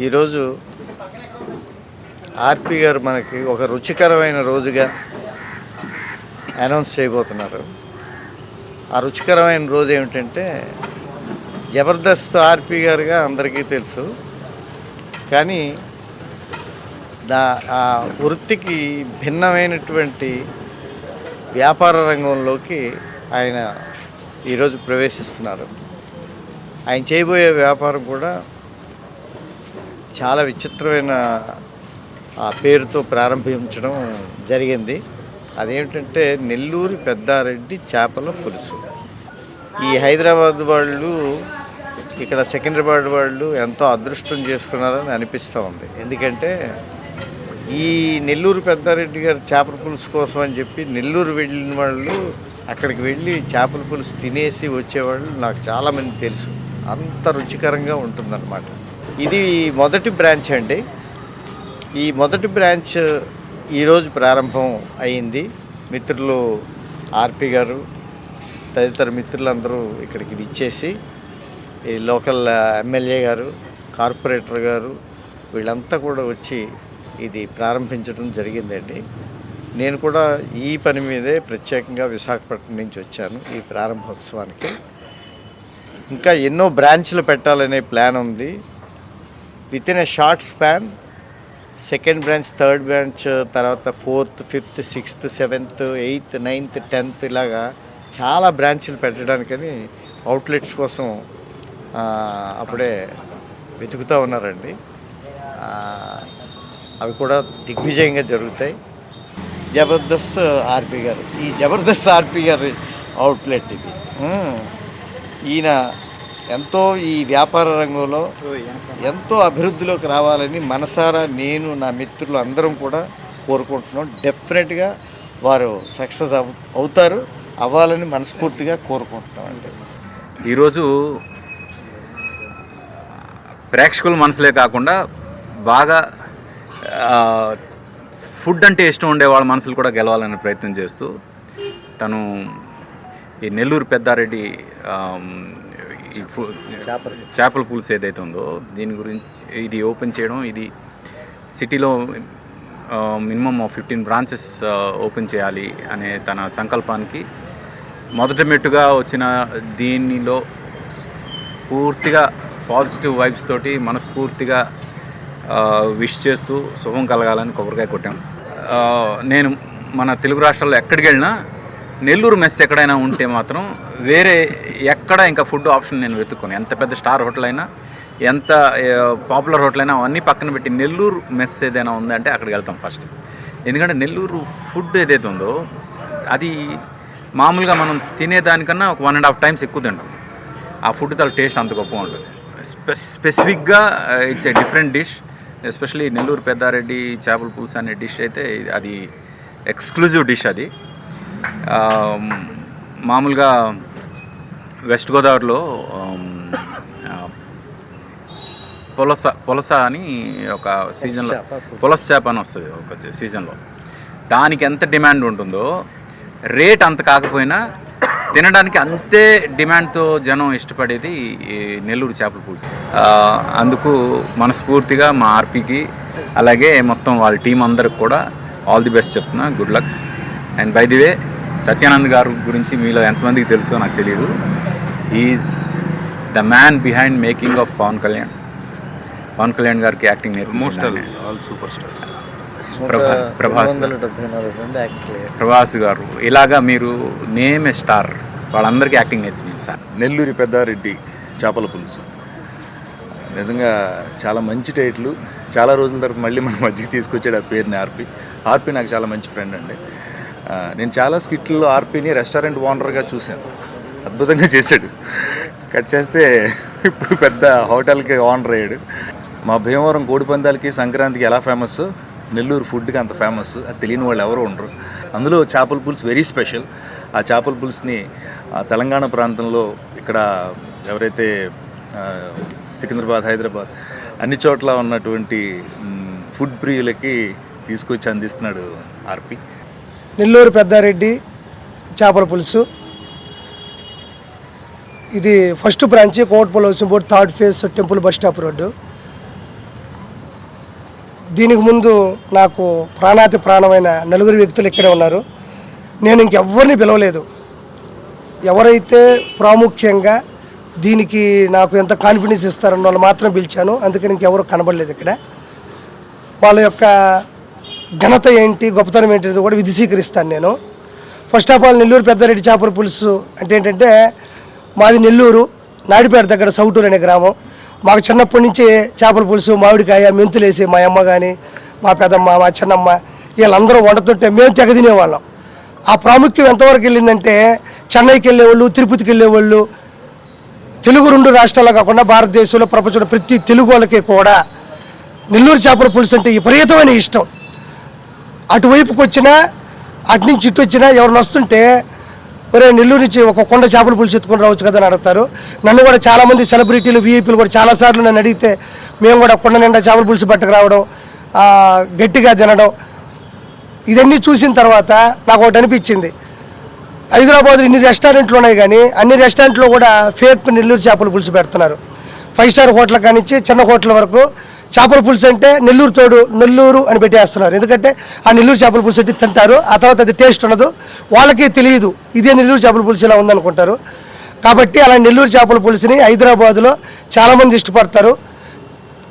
ఈరోజు ఆర్పి గారు మనకి ఒక రుచికరమైన రోజుగా అనౌన్స్ చేయబోతున్నారు. ఆ రుచికరమైన రోజు ఏమిటంటే జబర్దస్త్ ఆర్పి గారుగా అందరికీ తెలుసు, కానీ ఆ వృత్తికి భిన్నమైనటువంటి వ్యాపార రంగంలోకి ఆయన ఈరోజు ప్రవేశిస్తున్నారు. ఆయన చేయబోయే వ్యాపారం కూడా చాలా విచిత్రమైన ఆ పేరుతో ప్రారంభించడం జరిగింది. అదేమిటంటే నెల్లూరు పెద్దారెడ్డి చేపల పులుసు. ఈ హైదరాబాద్ వాళ్ళు ఇక్కడ సికింద్రాబాద్ వాళ్ళు ఎంతో అదృష్టం చేసుకున్నారని అనిపిస్తూ ఉంది. ఎందుకంటే ఈ నెల్లూరు పెద్దారెడ్డి గారు చేపల పులుసు కోసం అని చెప్పి నెల్లూరు వెళ్ళిన వాళ్ళు అక్కడికి వెళ్ళి చేపల పులుసు తినేసి వచ్చేవాళ్ళు నాకు చాలామంది తెలుసు. అంత రుచికరంగా ఉంటుందన్నమాట. ఇది మొదటి బ్రాంచ్ అండి. ఈ మొదటి బ్రాంచ్ ఈరోజు ప్రారంభం అయింది. మిత్రులు ఆర్పి గారు తదితర మిత్రులందరూ ఇక్కడికి విచ్చేసి ఈ లోకల్ ఎమ్మెల్యే గారు, కార్పొరేటర్ గారు వీళ్ళంతా కూడా వచ్చి ఇది ప్రారంభించడం జరిగిందండి. నేను కూడా ఈ పని మీదే ప్రత్యేకంగా విశాఖపట్నం నుంచి వచ్చాను ఈ ప్రారంభోత్సవానికి. ఇంకా ఎన్నో బ్రాంచ్లు పెట్టాలనే ప్లాన్ ఉంది. With in a short span second branch, third branch, తర్వాత 4th, 5th, 6th, 7th, 8th, 9th, 10th ఇలాగా చాలా బ్రాంచ్లు పెట్టడానికని అవుట్లెట్స్ కోసం అప్పుడే వెతుకుతూ ఉన్నారండి. అవి కూడా దిగ్విజయంగా జరుగుతాయి. జబర్దస్త్ ఆర్పి గారు, ఈ జబర్దస్త్ ఆర్పి గారి అవుట్లెట్ ఇది. ఈయన ఎంతో ఈ వ్యాపార రంగంలో ఎంతో అభివృద్ధిలోకి రావాలని మనసారా నేను, నా మిత్రులు అందరం కూడా కోరుకుంటున్నాం. డెఫినెట్గా వారు సక్సెస్ అవుతారు, అవ్వాలని మనస్ఫూర్తిగా కోరుకుంటున్నాం అండి. ఈరోజు ప్రేక్షకుల మనసులే కాకుండా బాగా ఫుడ్ అంటే ఇష్టం ఉండే వాళ్ళ మనసులు కూడా గెలవాలనే ప్రయత్నం చేస్తూ తను ఈ నెల్లూరు పెద్దారెడ్డి ఈ చేపల పులుసు ఏదైతే ఉందో దీని గురించి ఇది ఓపెన్ చేయడం, ఇది సిటీలో మినిమం 15 బ్రాంచెస్ ఓపెన్ చేయాలి అనే తన సంకల్పానికి మొదటి మెట్టుగా వచ్చిన దీనిలో పూర్తిగా పాజిటివ్ వైబ్స్ తోటి మనస్ఫూర్తిగా విష్ చేస్తూ శుభం కలగాలని కొబ్బరికాయ కొట్టాం. నేను మన తెలుగు రాష్ట్రాల్లో ఎక్కడికి వెళ్ళినా నెల్లూరు మెస్ ఎక్కడైనా ఉంటే మాత్రం వేరే ఎక్కడ ఇంకా ఫుడ్ ఆప్షన్ నేను వెతుక్కోను. ఎంత పెద్ద స్టార్ హోటల్ అయినా, ఎంత పాపులర్ హోటల్ అయినా అవన్నీ పక్కన పెట్టి నెల్లూరు మెస్ ఏదైనా ఉందంటే అక్కడికి వెళ్తాం ఫస్ట్. ఎందుకంటే నెల్లూరు ఫుడ్ ఏదైతే ఉందో అది మామూలుగా మనం తినేదానికన్నా ఒక 1.5 times ఎక్కువ తింటాం. ఆ ఫుడ్ తల టేస్ట్ అంత గొప్పగా ఉంటుంది. స్పెసిఫిక్గా it's a different dish. Especially Nellore Peddareddy చేపల పులుసు అనే డిష్ అయితే అది ఎక్స్క్లూజివ్ డిష్. అది మామూలుగా వెస్ట్ గోదావరిలో పులస అని ఒక సీజన్లో పులస చేప అని వస్తుంది ఒక సీజన్లో. దానికి ఎంత డిమాండ్ ఉంటుందో రేట్ అంత కాకపోయినా తినడానికి అంతే డిమాండ్తో జనం ఇష్టపడేది ఈ నెల్లూరు చేపల పులుసు. అందుకు మనస్ఫూర్తిగా మా ఆర్పీకి అలాగే మొత్తం వాళ్ళ టీం అందరికి కూడా ఆల్ ది బెస్ట్ చెప్తున్నా. Good luck. And by the way Satyanand గారు గురించి మీలో ఎంతమందికి తెలుసో నాకు తెలియదు. Is the man behind making of Pawan Kalyan గారికి యాక్టింగ్ నేర్పించారు. ప్రభాస్ గారు ఇలాగా మీరు నేమ్ ఏ స్టార్, వాళ్ళందరికీ యాక్టింగ్ నేర్పించింది సార్. నెల్లూరి పెద్దారెడ్డి చేపల పులుసు నిజంగా చాలా మంచి టైటిల్. చాలా రోజుల తర్వాత మళ్ళీ మన మధ్యకి తీసుకొచ్చాడు ఆ పేరుని. ఆర్పి నాకు చాలా మంచి ఫ్రెండ్ అండి. నేను చాలా స్కిట్లో ఆర్పిని రెస్టారెంట్ ఓనర్గా చూశాను. అద్భుతంగా చేశాడు. కట్ చేస్తే ఇప్పుడు పెద్ద హోటల్కి ఓనర్ అయ్యాడు. మా భీమవరం కోడిపందాలకి సంక్రాంతికి ఎలా ఫేమస్, నెల్లూరు ఫుడ్కి అంత ఫేమస్. అది తెలియని వాళ్ళు ఎవరు ఉండరు. అందులో చేపల పులుసు వెరీ స్పెషల్. ఆ చేపల పులుసుని తెలంగాణ ప్రాంతంలో ఇక్కడ ఎవరైతే సికింద్రాబాద్, హైదరాబాద్ అన్ని చోట్ల ఉన్నటువంటి ఫుడ్ ప్రియులకి తీసుకొచ్చి అందిస్తున్నాడు ఆర్పి. నెల్లూరు పెద్దారెడ్డి చేపల పులుసు ఇది first branch Kotpalli housing board 3rd phase temple bus stop road. దీనికి ముందు నాకు ప్రాణాతి ప్రాణమైన నలుగురు వ్యక్తులు ఇక్కడే ఉన్నారు. నేను ఇంకెవ్వరిని పిలవలేదు. ఎవరైతే ప్రాముఖ్యంగా దీనికి నాకు ఎంత కాన్ఫిడెన్స్ ఇస్తారన్న వాళ్ళు మాత్రం పిలిచాను. అందుకని ఇంకెవరు కనబడలేదు ఇక్కడ. వాళ్ళ యొక్క ఘనత ఏంటి, గొప్పతనం ఏంటి కూడా విధిశీకరిస్తాను నేను. First of all, Nellore Peddareddy చేపల పులుసు అంటే ఏంటంటే, మాది నెల్లూరు నాయుడుపేట దగ్గర సౌటూరు అనే గ్రామం. మాకు చిన్నప్పటి నుంచి చేపల పులుసు, మామిడికాయ, మెంతులు వేసి మా అమ్మ కానీ, మా పెదమ్మ, మా చిన్నమ్మ వీళ్ళందరూ వండుతుంటే మేము తెగ తినేవాళ్ళం. ఆ ప్రాముఖ్యం ఎంతవరకు వెళ్ళిందంటే, చెన్నైకి వెళ్ళేవాళ్ళు, తిరుపతికి వెళ్ళేవాళ్ళు, తెలుగు 2 రాష్ట్రాల్లో కాకుండా భారతదేశంలో ప్రపంచంలో ప్రతి తెలుగు వాళ్ళకి కూడా నెల్లూరు చేపల పులుసు అంటే విపరీతమైన ఇష్టం. అటువైపుకి వచ్చినా, అటు నుంచి ఇటు వచ్చినా ఎవరిని వస్తుంటే, ఒరే నెల్లూరు నుంచి ఒక కొండ చేపల పులుసు ఎత్తుకొని రావచ్చు కదా అని అడుగుతారు. నన్ను కూడా చాలామంది సెలబ్రిటీలు, వీఐపీలు కూడా చాలాసార్లు నన్ను అడిగితే మేము కూడా కొండ నిండా చేపల పులుసు పట్టుకు రావడం, గట్టిగా తినడం, ఇవన్నీ చూసిన తర్వాత నాకు ఒకటి అనిపించింది. హైదరాబాద్లో ఇన్ని రెస్టారెంట్లు ఉన్నాయి కానీ అన్ని రెస్టారెంట్లో కూడా ఫేక్ నెల్లూరు చేపల పులుసు పెడుతున్నారు. 5 స్టార్ హోటల్ కానించి చిన్న హోటల్ వరకు చేపల పులుసు అంటే నెల్లూరు తోడు నెల్లూరు అని పెట్టేస్తున్నారు. ఎందుకంటే ఆ నెల్లూరు చేపల పులుసు అంటే తింటారు, ఆ తర్వాత అది టేస్ట్ ఉండదు, వాళ్ళకే తెలియదు ఇదే నెల్లూరు చేపల పులుసు ఇలా ఉందనుకుంటారు. కాబట్టి అలా నెల్లూరు చేపల పులుసుని హైదరాబాద్లో చాలామంది ఇష్టపడతారు.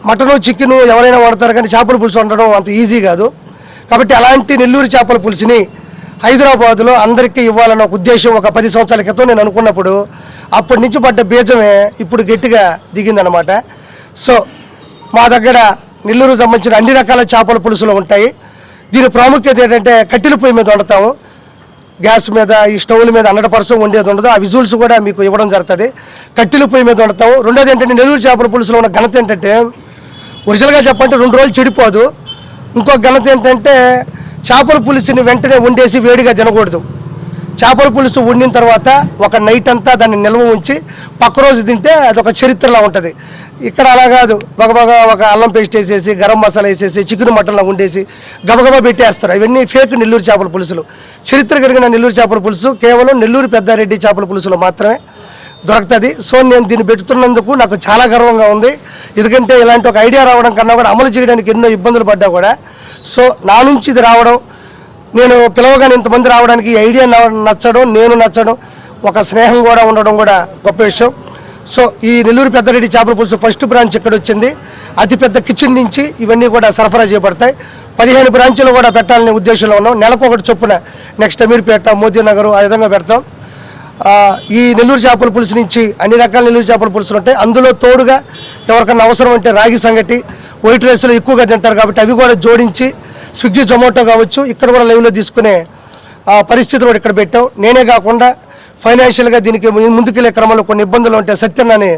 మటను, చికెను ఎవరైనా వండుతారు కానీ చేపల పులుసు వండడం అంత ఈజీ కాదు. కాబట్టి అలాంటి నెల్లూరు చేపల పులుసుని హైదరాబాద్లో అందరికీ ఇవ్వాలన్న ఒక ఉద్దేశం ఒక 10 సంవత్సరాల క్రితం నేను అనుకున్నప్పుడు, అప్పటి నుంచి పడ్డ బీజమే ఇప్పుడు గట్టిగా దిగిందనమాట. సో మా దగ్గర నెల్లూరు సంబంధించిన అన్ని రకాల చేపల పులుసులు ఉంటాయి. దీని ప్రాముఖ్యత ఏంటంటే, కట్టెల పొయ్యి మీద వండుతాము. గ్యాస్ మీద, ఈ స్టవ్ల మీద 100% వండేది ఉండదు. ఆ విజువల్స్ కూడా మీకు ఇవ్వడం జరుగుతుంది. కట్టెల పొయ్యి మీద వండుతాము. రెండోది ఏంటంటే, నెల్లూరు చేపల పులుసులో ఉన్న ఘనత ఏంటంటే, ఒరిజినల్గా చెప్పంటే 2 రోజులు చెడిపోదు. ఇంకో ఘనత ఏంటంటే, చేపల పులుసుని వెంటనే వండేసి వేడిగా తినకూడదు. చేపల పులుసు వండిన తర్వాత ఒక నైట్ అంతా దాన్ని నిల్వ ఉంచి పక్క రోజు తింటే అదొక చరిత్రలా ఉంటుంది. ఇక్కడ అలా కాదు, బగబగా ఒక అల్లం పేస్ట్ వేసేసి, గరం మసాలా వేసేసి, చికెన్ మటన్లా వండేసి గబగబా పెట్టేస్తారు. అవన్నీ ఫేక్ నెల్లూరు చేపల పులుసులు. చరిత్ర కలిగిన నెల్లూరు చేపల పులుసు కేవలం నెల్లూరు పెద్దారెడ్డి చేపల పులుసులో మాత్రమే దొరుకుతుంది. సో నేను దీన్ని పెడుతున్నందుకు నాకు చాలా గర్వంగా ఉంది. ఎందుకంటే ఇలాంటి ఒక ఐడియా రావడం కన్నా కూడా అమలు చేయడానికి ఎన్నో ఇబ్బందులు పడ్డా కూడా, సో నా నుంచి ఇది రావడం, నేను పిలవగానే ఇంతమంది రావడానికి ఈ ఐడియా నచ్చడం, నేను నచ్చడం, ఒక స్నేహం కూడా ఉండడం కూడా గొప్ప విషయం. సో ఈ నెల్లూరు పెద్దారెడ్డి చేపల పులుసు ఫస్ట్ బ్రాంచ్ ఇక్కడ వచ్చింది. అతిపెద్ద కిచెన్ నుంచి ఇవన్నీ కూడా సరఫరా చేయబడతాయి. 15 బ్రాంచ్లు కూడా పెట్టాలనే ఉద్దేశంలో ఉన్నాం. నెలకు ఒకటి చొప్పున నెక్స్ట్ అమీర్పేట, మోదీనగర్ ఆ విధంగా పెడతాం. ఈ నెల్లూరు చేపల పులుసు నుంచి అన్ని రకాల నెల్లూరు చేపల పులుసులు ఉంటాయి. అందులో తోడుగా ఎవరికన్నా అవసరం అంటే రాగి సంగటి, వైట్ రైస్లో ఎక్కువగా తింటారు కాబట్టి అవి కూడా జోడించి స్విగ్గీ, జొమాటో కావచ్చు ఇక్కడ కూడా లైవ్లో తీసుకునే పరిస్థితి కూడా ఇక్కడ పెట్టాం. నేనే కాకుండా ఫైనాన్షియల్గా దీనికి ముందుకెళ్ళే క్రమంలో కొన్ని ఇబ్బందులు ఉంటే సత్యన్ అని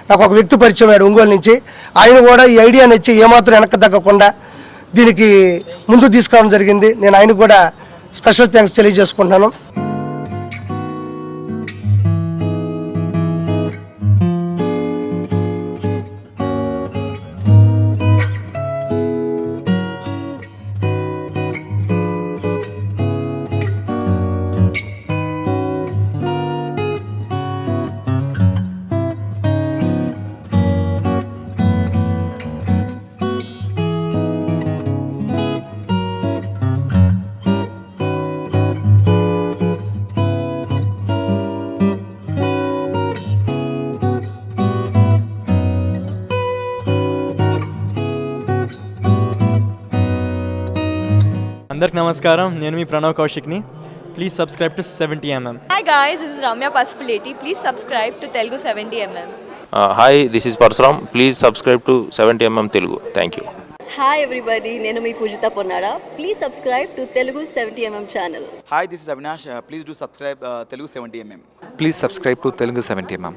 నాకు ఒక వ్యక్తి పరిచయం అయ్యాడు ఒంగోలు నుంచి. ఆయన కూడా ఈ ఐడియాని ఇచ్చి ఏమాత్రం వెనక్కి తగ్గకుండా దీనికి ముందుకు తీసుకురావడం జరిగింది. నేను ఆయనకు కూడా స్పెషల్ థ్యాంక్స్ తెలియజేసుకుంటున్నాను. అందరికి నమస్కారం, నేను మీ ప్రణవ్ కౌశిక్ని. Please subscribe to 70mm. Hi guys, this is Ramya Pasupuleti. Please subscribe to Telugu 70mm. Hi, this is Parsuram. Please subscribe to 70mm Telugu. Thank you. Hi everybody, నేను మీ Poojitha Ponnada. Please subscribe to Telugu 70mm channel. Hi, this is Avinash. Please do subscribe Telugu 70mm. Please subscribe to Telugu 70mm.